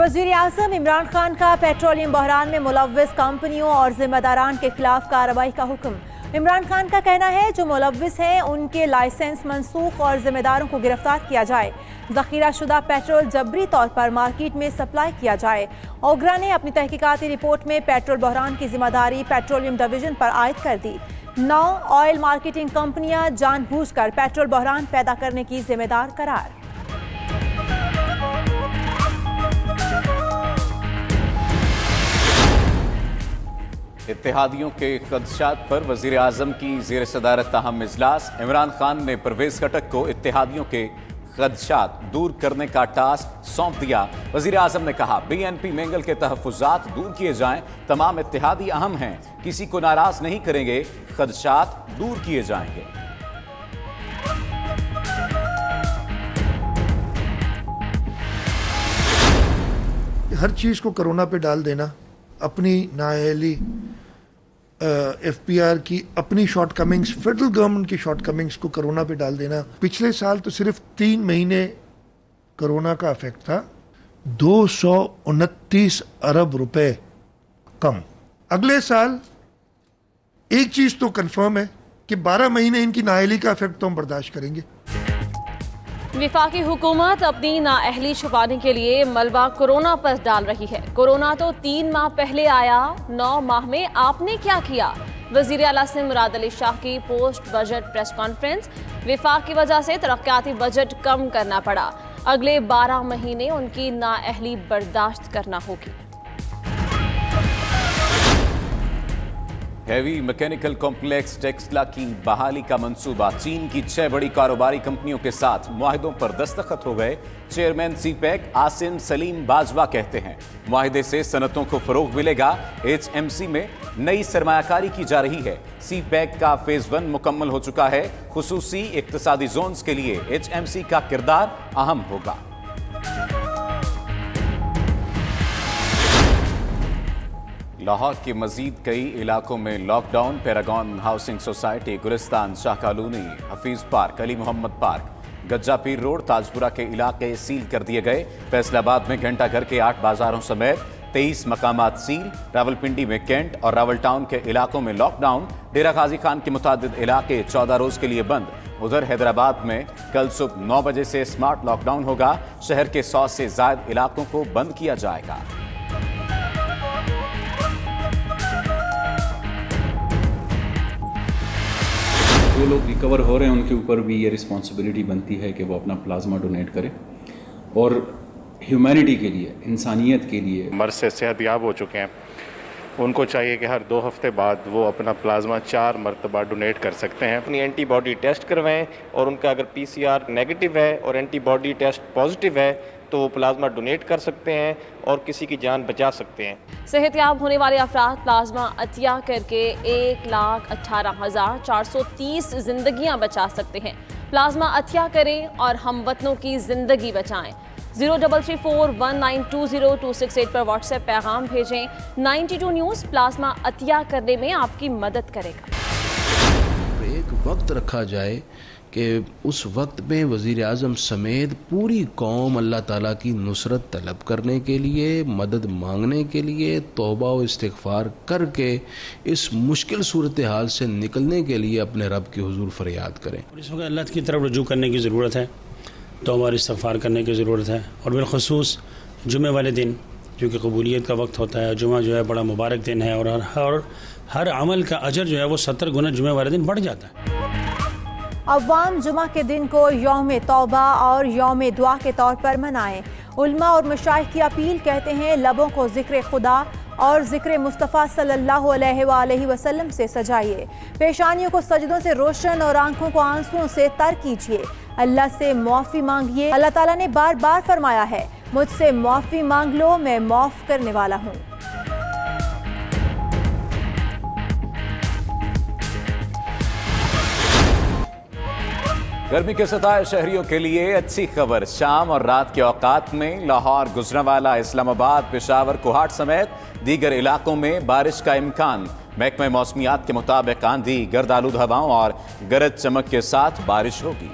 वज़ीर आज़म इमरान खान का पेट्रोलियम बहरान में मुलव्विस कंपनियों और जिम्मेदारान के खिलाफ कार्रवाई का हुक्म। इमरान खान का कहना है जो मुलव्विस हैं उनके लाइसेंस मनसूख और जिम्मेदारों को गिरफ्तार किया जाए। ज़ख़ीरा शुदा पेट्रोल जबरी तौर पर मार्केट में सप्लाई किया जाए। ओगरा ने अपनी तहकीकाती रिपोर्ट में पेट्रोल बहरान की जिम्मेदारी पेट्रोलियम डिवीजन पर आयद कर दी। 9 ऑयल मार्केटिंग कंपनियां जानबूझकर पेट्रोल बहरान पैदा करने की जिम्मेदार करार। इत्तेहादियों के खदशात पर वज़ीर आज़म की ज़ेर सदारत ताहम इजलास। इमरान खान ने परवेज़ खटक को इत्तेहादियों के खदशात दूर करने का टास्क सौंप दिया। वज़ीर आज़म ने कहा BNP मैंगल के तहफ़्फ़ुज़ात दूर किए जाएं। तमाम इत्तेहादी अहम हैं, किसी को नाराज़ नहीं करेंगे, खदशात दूर किए जाएंगे। हर चीज़ को कोरोना पे डाल देना, अपनी नाअहली FPR की अपनी शॉर्टकमिंग्स, फेडरल गवर्नमेंट की शॉर्टकमिंग्स को कोरोना पे डाल देना। पिछले साल तो सिर्फ 3 महीने कोरोना का इफेक्ट था, 229 अरब रुपए कम। अगले साल एक चीज तो कंफर्म है कि 12 महीने इनकी नाअहली का इफेक्ट तो हम बर्दाश्त करेंगे। विफाकी हुकूमत अपनी नाअहली छुपाने के लिए मलबा कोरोना पर डाल रही है। कोरोना तो 3 माह पहले आया, 9 माह में आपने क्या किया? वज़ीर आला से मुराद अली शाह की पोस्ट बजट प्रेस कॉन्फ्रेंस। विफाक की वजह से तरक्याती बजट कम करना पड़ा, अगले 12 महीने उनकी नाअहली बर्दाश्त करना होगी। हैवी मैकेनिकल कॉम्प्लेक्स टेक्सला की बहाली का मंसूबा। चीन की 6 बड़ी कारोबारी कंपनियों के साथ मुआहिदों पर दस्तखत हो गए। चेयरमैन सीपैक आसिम सलीम बाजवा कहते हैं मुआहिदे से सनतों को फरोग मिलेगा। HMC में नई सरमायाकारी की जा रही है। सीपैक का फेज 1 मुकम्मल हो चुका है। खुसूसी इक्तसादी जोन्स के लिए HMC का किरदार अहम होगा। लाहौर के मजीद कई इलाकों में lockdown. Paragon housing society, Gulistan, Shah colony, Hafeez park, Ali Mohammad park, Gajja Peer road, Tajpura के इलाके सील कर दिए गए। फैसलाबाद में घंटा घर के 8 बाजारों समेत 23 मकामात सील। रावलपिंडी में कैंट और रावल टाउन के इलाकों में लॉकडाउन। डेरा गाजी खान के मुतादिद इलाके 14 रोज के लिए बंद। उधर हैदराबाद में कल सुबह 9 बजे से स्मार्ट लॉकडाउन होगा। शहर के 100 से ज्यादा इलाकों को बंद किया जाएगा। जो लोग रिकवर हो रहे हैं उनके ऊपर भी ये रिस्पॉन्सिबिलिटी बनती है कि वो अपना प्लाज्मा डोनेट करें और ह्यूमैनिटी के लिए, इंसानियत के लिए। मर्ज से सेहतयाब हो चुके हैं, उनको चाहिए कि हर 2 हफ्ते बाद वो अपना प्लाज्मा 4 मरतबा डोनेट कर सकते हैं। अपनी एंटीबॉडी टेस्ट करवाएं और उनका अगर PCR नेगेटिव है और एंटीबॉडी टेस्ट पॉजिटिव है तो वो प्लाज्मा डोनेट कर सकते हैं और किसी की जान बचा सकते हैं। सेहतयाब होने वाले अफराद प्लाज्मा अतिया करके 1,18,430 जिंदगियां बचा सकते हैं। प्लाज्मा अतिया करें और हम वतनों की जिंदगी बचाएं। 0334192026 पर व्हाट्सएप पैगाम भेजें। 92 न्यूज़ प्लाज्मा अतिया करने में आपकी मदद करेगा। एक वक्त रखा जाए कि उस वक्त में वज़ीर आज़म समेत पूरी कौम अल्लाह ताला की नुसरत तलब करने के लिए, मदद मांगने के लिए, तौबा और इस्तिग़फ़ार करके इस मुश्किल सूरत हाल से निकलने के लिए अपने रब के हुजूर फरियाद करें। इस वक्त अल्लाह की तरफ रुजू करने की ज़रूरत है, तौबा और इस्तिग़फ़ार करने की ज़रूरत है। और बिलख़ुसूस जुमे वाले दिन क्योंकि कबूलियत का वक्त होता है, जुमा जो है बड़ा मुबारक दिन है और हर अमल का अजर जो है वो 70 गुना जुमे वाले दिन बढ़ जाता है। अव्वाम जुमा के दिन को यौम तौबा और यौम दुआ के तौर पर मनाएं। उल्मा और मशाइख की अपील, कहते हैं लबों को ज़िक्र खुदा और ज़िक्र मुस्तफ़ा सल्लल्लाहु अलैहि वसल्लम से सजाइए। पेशानियों को सजदों से रोशन और आंखों को आंसुओं से तर कीजिए। अल्लाह से मुआफ़ी मांगिए। अल्लाह ताला ने बार बार फरमाया है, मुझसे मुआफ़ी मांग लो, मैं मुआफ़ करने वाला हूँ। गर्मी के सताए शहरियों के लिए अच्छी खबर। शाम और रात के औकात में लाहौर, गुजरांवाला, इस्लामाबाद, पेशावर, कोहाट समेत दीगर इलाकों में बारिश का इम्कान। महकमा मौसमियात के मुताबिक आंधी, गर्द आलूद हवाओं और गरज चमक के साथ बारिश होगी।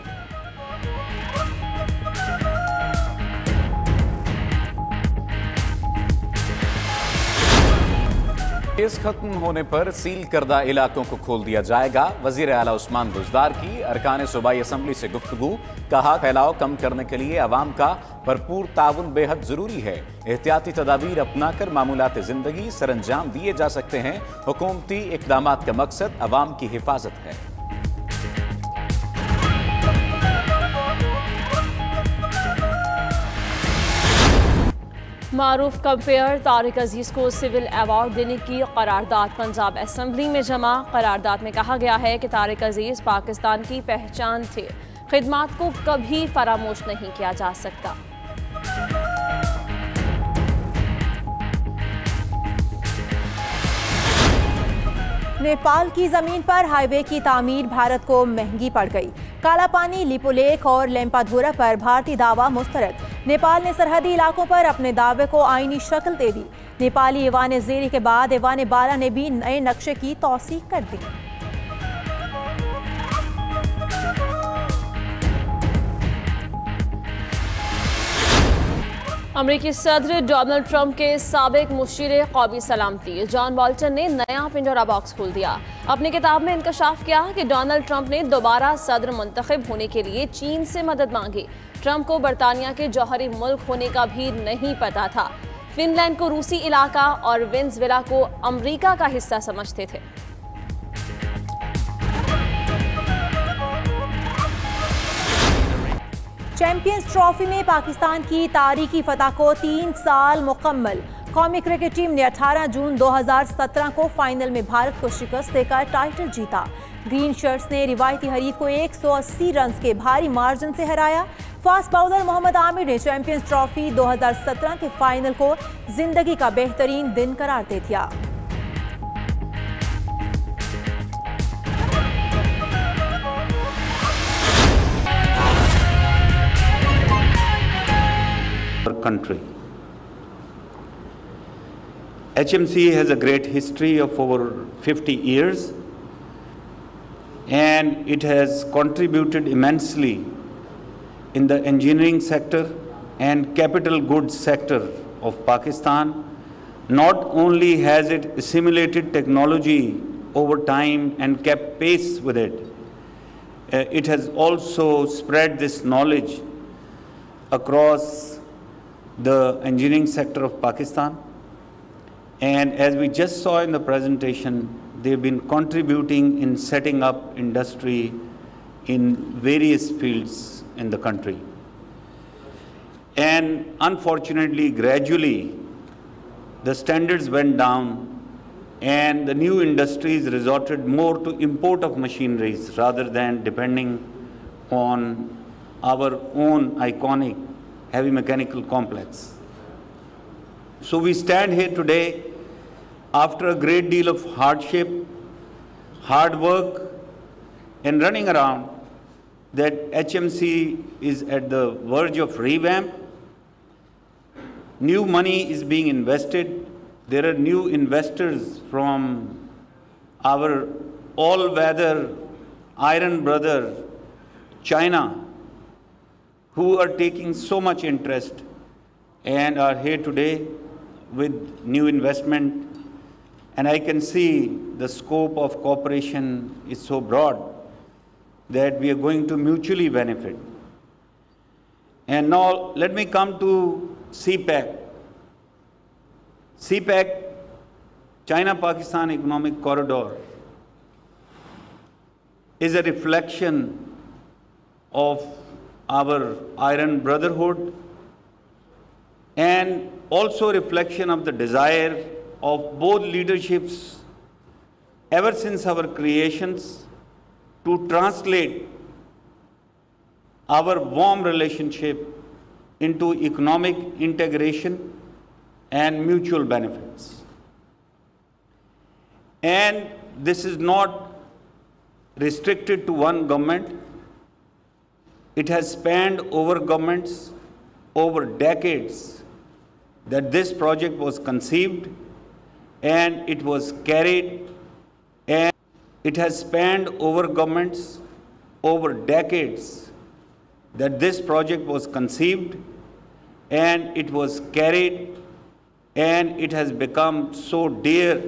केस खत्म होने पर सील करदा इलाकों को खोल दिया जाएगा। वजीर आला उस्मान बुज़दार की अरकान सूबाई असम्बली से गुफ्तगू। कहा, फैलाव कम करने के लिए अवाम का भरपूर ताउन बेहद जरूरी है। एहतियाती तदाबीर अपनाकर मामूलात जिंदगी सरंजाम दिए जा सकते हैं। हुकूमती इक़दामात का मकसद अवाम की हिफाजत है। मारूफ कंपेयर तारिक अजीज को सिविल अवार्ड देने की करारदाद पंजाब असम्बली में जमा। करारदाद में कहा गया है कि तारिक अजीज पाकिस्तान की पहचान थे, खिदमात को कभी फरामोश नहीं किया जा सकता। नेपाल की जमीन पर हाईवे की तामीर भारत को महंगी पड़ गई। कालापानी, लिपुलेख और लेम्पाधुरा पर भारतीय दावा मुस्तरद। नेपाल ने सरहदी इलाकों पर अपने दावे को आईनी शक्ल दे दी। नेपाली ईवान ज़ेरी के बाद ईवान बाला ने भी नए नक्शे की तौसीक कर दी। अमरीकी सदर डोनाल्ड ट्रंप के साबिक मुशीर कौमी सलामती जॉन बोल्टन ने नया पिंडोरा बॉक्स खोल दिया। अपनी किताब में इंकशाफ किया कि डोनाल्ड ट्रंप ने दोबारा सदर मुंतखब होने के लिए चीन से मदद मांगी। ट्रंप को बरतानिया के जौहरी मुल्क होने का भी नहीं पता था। फिनलैंड को रूसी इलाका और वेनेजुएला को अमरीका का हिस्सा समझते थे। चैंपियंस ट्रॉफी में पाकिस्तान की तारीखी फतह को 3 साल मुकम्मल। कौमी क्रिकेट टीम ने 18 जून 2017 को फाइनल में भारत को शिकस्त देकर टाइटल जीता। ग्रीन शर्ट्स ने रिवायती हरीफ को 180 रन के भारी मार्जिन से हराया। फास्ट बाउलर मोहम्मद आमिर ने चैंपियंस ट्रॉफी 2017 के फाइनल को जिंदगी का बेहतरीन दिन करार दे दिया। Country. HMC has a great history of over 50 years and it has contributed immensely in the engineering sector and capital goods sector of Pakistan. Not only has it assimilated technology over time and kept pace with it, it has also spread this knowledge across the engineering sector of Pakistan, and as we just saw in the presentation, they've been contributing in setting up industry in various fields in the country. And unfortunately, gradually, the standards went down and the new industries resorted more to import of machineries rather than depending on our own iconic heavy mechanical complex. So we stand here today after a great deal of hardship, hard work and running around, that HMC is at the verge of revamp. New money is being invested. There are new investors from our all-weather iron brother, China, who are taking so much interest and are here today with new investment. And I can see the scope of cooperation is so broad that we are going to mutually benefit. And now let me come to CPEC. CPEC, China-Pakistan Economic Corridor, is a reflection of our iron brotherhood and also a reflection of the desire of both leaderships ever since our creations to translate our warm relationship into economic integration and mutual benefits. And this is not restricted to one government. It has spanned over governments, over decades, that this project was conceived and it was carried, and it has spanned over governments, over decades, that this project was conceived and it was carried, and it has become so dear